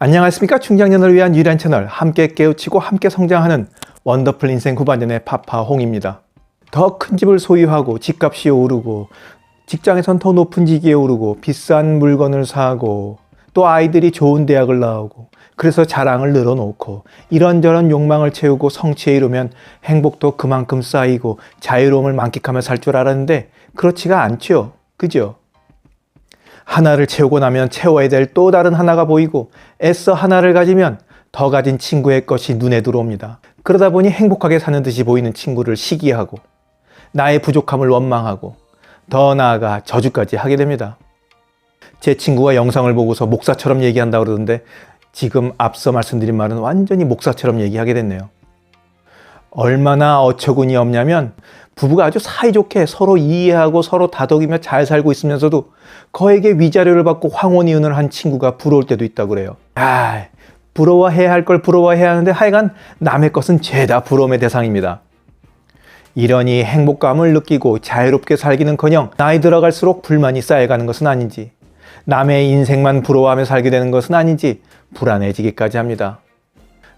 안녕하십니까. 중장년을 위한 유일한 채널, 함께 깨우치고 함께 성장하는 원더풀 인생 후반전의 파파홍입니다. 더 큰 집을 소유하고 집값이 오르고 직장에선 더 높은 직위에 오르고 비싼 물건을 사고 또 아이들이 좋은 대학을 나오고 그래서 자랑을 늘어놓고 이런저런 욕망을 채우고 성취에 이르면 행복도 그만큼 쌓이고 자유로움을 만끽하며 살 줄 알았는데 그렇지가 않죠. 그죠? 하나를 채우고 나면 채워야 될 또 다른 하나가 보이고 애써 하나를 가지면 더 가진 친구의 것이 눈에 들어옵니다. 그러다 보니 행복하게 사는 듯이 보이는 친구를 시기하고 나의 부족함을 원망하고 더 나아가 저주까지 하게 됩니다. 제 친구가 영상을 보고서 목사처럼 얘기한다고 그러던데 지금 앞서 말씀드린 말은 완전히 목사처럼 얘기하게 됐네요. 얼마나 어처구니 없냐면 부부가 아주 사이좋게 서로 이해하고 서로 다독이며 잘 살고 있으면서도 거에게 위자료를 받고 황혼이혼을 한 친구가 부러울 때도 있다고 그래요. 부러워해야 할 걸 부러워해야 하는데 하여간 남의 것은 죄다 부러움의 대상입니다. 이러니 행복감을 느끼고 자유롭게 살기는커녕 나이 들어갈수록 불만이 쌓여가는 것은 아닌지 남의 인생만 부러워하며 살게 되는 것은 아닌지 불안해지기까지 합니다.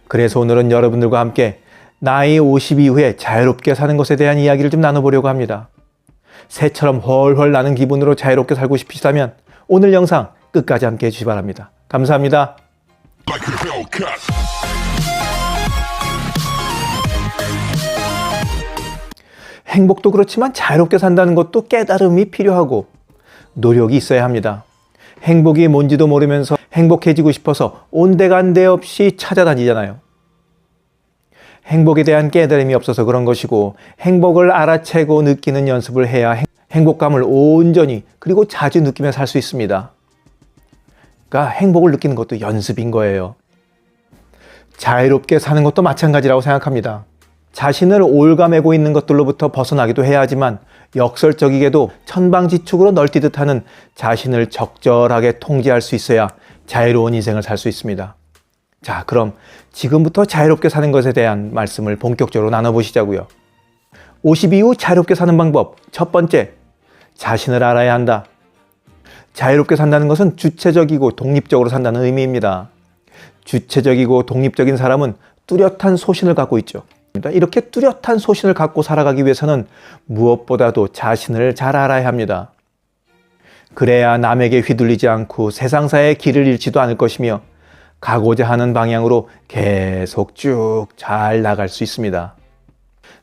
그래서 오늘은 여러분들과 함께 나이 50 이후에 자유롭게 사는 것에 대한 이야기를 좀 나눠보려고 합니다. 새처럼 훨훨 나는 기분으로 자유롭게 살고 싶으시다면 오늘 영상 끝까지 함께 해주시기 바랍니다. 감사합니다. 행복도 그렇지만 자유롭게 산다는 것도 깨달음이 필요하고 노력이 있어야 합니다. 행복이 뭔지도 모르면서 행복해지고 싶어서 온데간데 없이 찾아다니잖아요. 행복에 대한 깨달음이 없어서 그런 것이고 행복을 알아채고 느끼는 연습을 해야 행복감을 온전히 그리고 자주 느끼며 살 수 있습니다. 그러니까 행복을 느끼는 것도 연습인 거예요. 자유롭게 사는 것도 마찬가지라고 생각합니다. 자신을 올가매고 있는 것들로부터 벗어나기도 해야 하지만 역설적이게도 천방지축으로 널뛰듯 하는 자신을 적절하게 통제할 수 있어야 자유로운 인생을 살 수 있습니다. 자, 그럼 지금부터 자유롭게 사는 것에 대한 말씀을 본격적으로 나눠보시자고요. 50 이후 자유롭게 사는 방법. 첫 번째, 자신을 알아야 한다. 자유롭게 산다는 것은 주체적이고 독립적으로 산다는 의미입니다. 주체적이고 독립적인 사람은 뚜렷한 소신을 갖고 있죠. 이렇게 뚜렷한 소신을 갖고 살아가기 위해서는 무엇보다도 자신을 잘 알아야 합니다. 그래야 남에게 휘둘리지 않고 세상사의 길을 잃지도 않을 것이며 가고자 하는 방향으로 계속 쭉 잘 나갈 수 있습니다.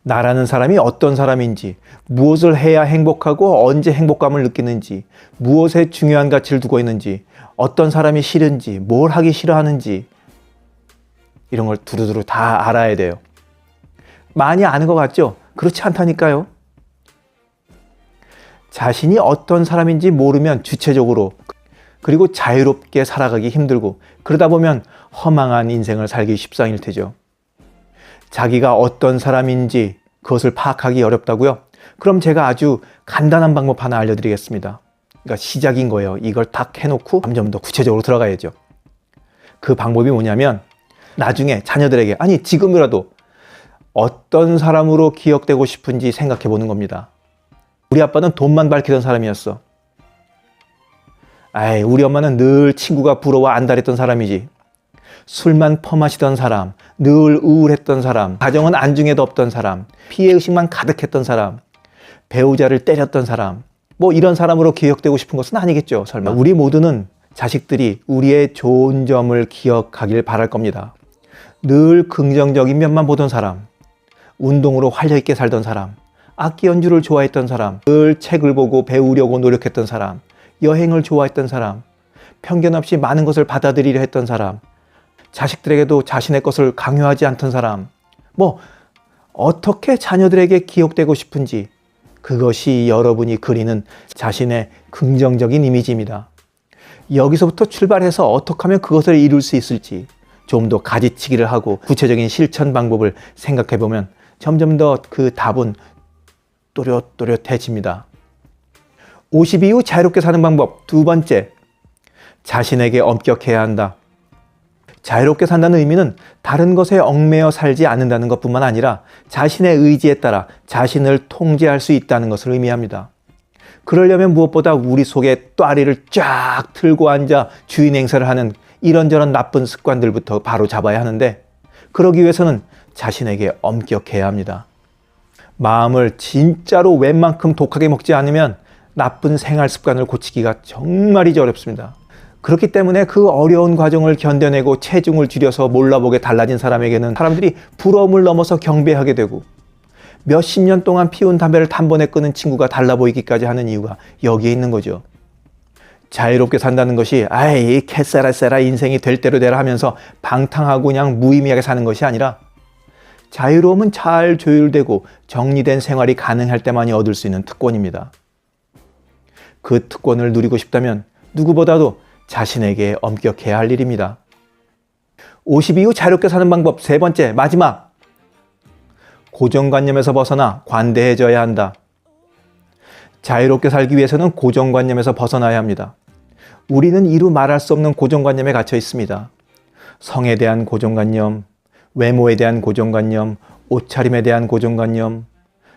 나라는 사람이 어떤 사람인지, 무엇을 해야 행복하고 언제 행복감을 느끼는지, 무엇에 중요한 가치를 두고 있는지, 어떤 사람이 싫은지, 뭘 하기 싫어하는지 이런 걸 두루두루 다 알아야 돼요. 많이 아는 것 같죠? 그렇지 않다니까요. 자신이 어떤 사람인지 모르면 주체적으로 그리고 자유롭게 살아가기 힘들고 그러다 보면 허망한 인생을 살기 십상일 테죠. 자기가 어떤 사람인지 그것을 파악하기 어렵다고요? 그럼 제가 아주 간단한 방법 하나 알려드리겠습니다. 그러니까 시작인 거예요. 이걸 딱 해놓고 점점 더 구체적으로 들어가야죠. 그 방법이 뭐냐면 나중에 자녀들에게 아니 지금이라도 어떤 사람으로 기억되고 싶은지 생각해 보는 겁니다. 우리 아빠는 돈만 밝히던 사람이었어. 우리 엄마는 늘 친구가 부러워 안달했던 사람이지. 술만 퍼마시던 사람, 늘 우울했던 사람, 가정은 안중에도 없던 사람, 피해의식만 가득했던 사람, 배우자를 때렸던 사람, 뭐 이런 사람으로 기억되고 싶은 것은 아니겠죠, 설마. 우리 모두는 자식들이 우리의 좋은 점을 기억하길 바랄 겁니다. 늘 긍정적인 면만 보던 사람, 운동으로 활력있게 살던 사람, 악기 연주를 좋아했던 사람, 늘 책을 보고 배우려고 노력했던 사람, 여행을 좋아했던 사람, 편견 없이 많은 것을 받아들이려 했던 사람, 자식들에게도 자신의 것을 강요하지 않던 사람, 어떻게 자녀들에게 기억되고 싶은지 그것이 여러분이 그리는 자신의 긍정적인 이미지입니다. 여기서부터 출발해서 어떻게 하면 그것을 이룰 수 있을지 좀 더 가지치기를 하고 구체적인 실천 방법을 생각해 보면 점점 더 그 답은 또렷또렷해집니다. 50 이후 자유롭게 사는 방법. 두 번째, 자신에게 엄격해야 한다. 자유롭게 산다는 의미는 다른 것에 얽매여 살지 않는다는 것뿐만 아니라 자신의 의지에 따라 자신을 통제할 수 있다는 것을 의미합니다. 그러려면 무엇보다 우리 속에 또아리를 쫙 틀고 앉아 주인 행세를 하는 이런저런 나쁜 습관들부터 바로 잡아야 하는데, 그러기 위해서는 자신에게 엄격해야 합니다. 마음을 진짜로 웬만큼 독하게 먹지 않으면 나쁜 생활 습관을 고치기가 정말이지 어렵습니다. 그렇기 때문에 그 어려운 과정을 견뎌내고 체중을 줄여서 몰라보게 달라진 사람에게는 사람들이 부러움을 넘어서 경배하게 되고, 몇십 년 동안 피운 담배를 단번에 끊은 친구가 달라 보이기까지 하는 이유가 여기에 있는 거죠. 자유롭게 산다는 것이 아이 캐세라세라 인생이 될 대로 되라 하면서 방탕하고 그냥 무의미하게 사는 것이 아니라, 자유로움은 잘 조율되고 정리된 생활이 가능할 때만이 얻을 수 있는 특권입니다. 그 특권을 누리고 싶다면 누구보다도 자신에게 엄격해야 할 일입니다. 50 이후 자유롭게 사는 방법 세 번째, 마지막. 고정관념에서 벗어나 관대해져야 한다. 자유롭게 살기 위해서는 고정관념에서 벗어나야 합니다. 우리는 이루 말할 수 없는 고정관념에 갇혀 있습니다. 성에 대한 고정관념, 외모에 대한 고정관념, 옷차림에 대한 고정관념,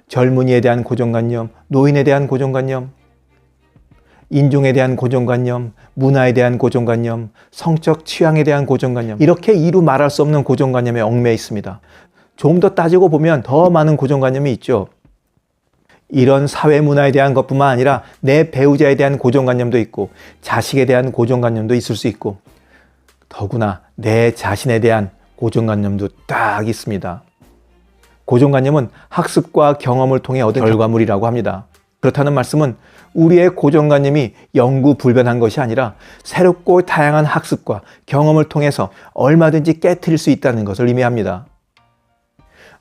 젊은이에 대한 고정관념, 노인에 대한 고정관념, 인종에 대한 고정관념, 문화에 대한 고정관념, 성적 취향에 대한 고정관념, 이렇게 이루 말할 수 없는 고정관념에 얽매여 있습니다. 좀 더 따지고 보면 더 많은 고정관념이 있죠. 이런 사회 문화에 대한 것뿐만 아니라 내 배우자에 대한 고정관념도 있고, 자식에 대한 고정관념도 있을 수 있고, 더구나 내 자신에 대한 고정관념도 딱 있습니다. 고정관념은 학습과 경험을 통해 얻은 결과물이라고 합니다. 그렇다는 말씀은 우리의 고정관념이 영구불변한 것이 아니라 새롭고 다양한 학습과 경험을 통해서 얼마든지 깨트릴 수 있다는 것을 의미합니다.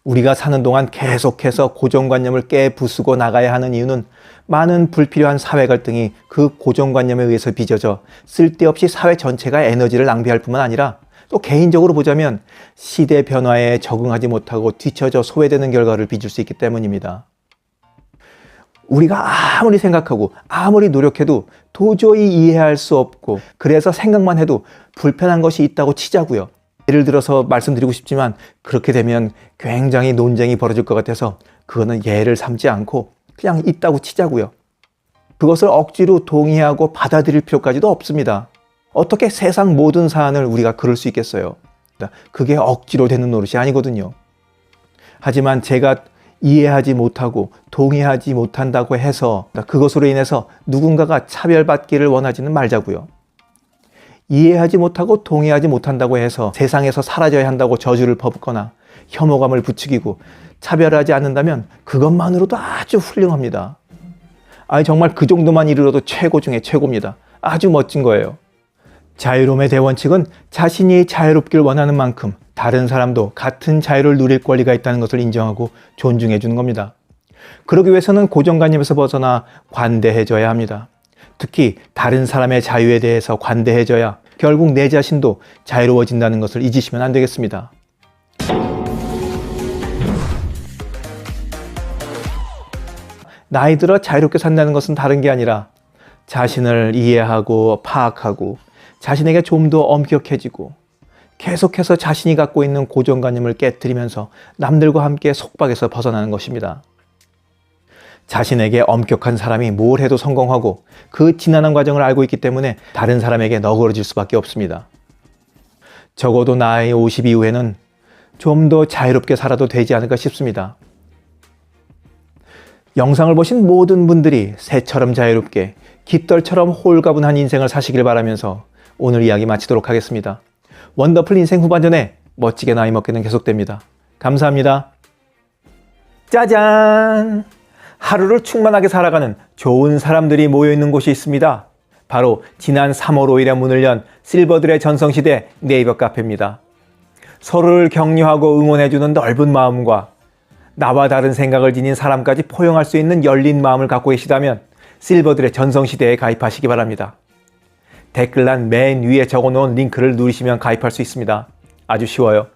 우리가 사는 동안 계속해서 고정관념을 깨부수고 나가야 하는 이유는 많은 불필요한 사회 갈등이 그 고정관념에 의해서 빚어져 쓸데없이 사회 전체가 에너지를 낭비할 뿐만 아니라, 또 개인적으로 보자면 시대 변화에 적응하지 못하고 뒤처져 소외되는 결과를 빚을 수 있기 때문입니다. 우리가 아무리 생각하고 아무리 노력해도 도저히 이해할 수 없고, 그래서 생각만 해도 불편한 것이 있다고 치자고요. 예를 들어서 말씀드리고 싶지만 그렇게 되면 굉장히 논쟁이 벌어질 것 같아서 그거는 예를 삼지 않고 그냥 있다고 치자고요. 그것을 억지로 동의하고 받아들일 필요까지도 없습니다. 어떻게 세상 모든 사안을 우리가 그럴 수 있겠어요? 그게 억지로 되는 노릇이 아니거든요. 하지만 제가 이해하지 못하고 동의하지 못한다고 해서 그것으로 인해서 누군가가 차별받기를 원하지는 말자고요. 이해하지 못하고 동의하지 못한다고 해서 세상에서 사라져야 한다고 저주를 퍼붓거나 혐오감을 부추기고 차별하지 않는다면 그것만으로도 아주 훌륭합니다. 아니 정말 그 정도만 이르러도 최고 중에 최고입니다. 아주 멋진 거예요. 자유로움의 대원칙은 자신이 자유롭길 원하는 만큼 다른 사람도 같은 자유를 누릴 권리가 있다는 것을 인정하고 존중해 주는 겁니다. 그러기 위해서는 고정관념에서 벗어나 관대해져야 합니다. 특히 다른 사람의 자유에 대해서 관대해져야 결국 내 자신도 자유로워진다는 것을 잊으시면 안 되겠습니다. 나이 들어 자유롭게 산다는 것은 다른 게 아니라 자신을 이해하고 파악하고 자신에게 좀 더 엄격해지고 계속해서 자신이 갖고 있는 고정관념을 깨트리면서 남들과 함께 속박에서 벗어나는 것입니다. 자신에게 엄격한 사람이 뭘 해도 성공하고 그 지난한 과정을 알고 있기 때문에 다른 사람에게 너그러질 수밖에 없습니다. 적어도 나이 50 이후에는 좀 더 자유롭게 살아도 되지 않을까 싶습니다. 영상을 보신 모든 분들이 새처럼 자유롭게 깃털처럼 홀가분한 인생을 사시길 바라면서 오늘 이야기 마치도록 하겠습니다. 원더풀 인생 후반전에 멋지게 나이 먹기는 계속됩니다. 감사합니다. 짜잔! 하루를 충만하게 살아가는 좋은 사람들이 모여있는 곳이 있습니다. 바로 지난 3월 5일에 문을 연 실버들의 전성시대 네이버 카페입니다. 서로를 격려하고 응원해주는 넓은 마음과 나와 다른 생각을 지닌 사람까지 포용할 수 있는 열린 마음을 갖고 계시다면 실버들의 전성시대에 가입하시기 바랍니다. 댓글란 맨 위에 적어놓은 링크를 누르시면 가입할 수 있습니다. 아주 쉬워요.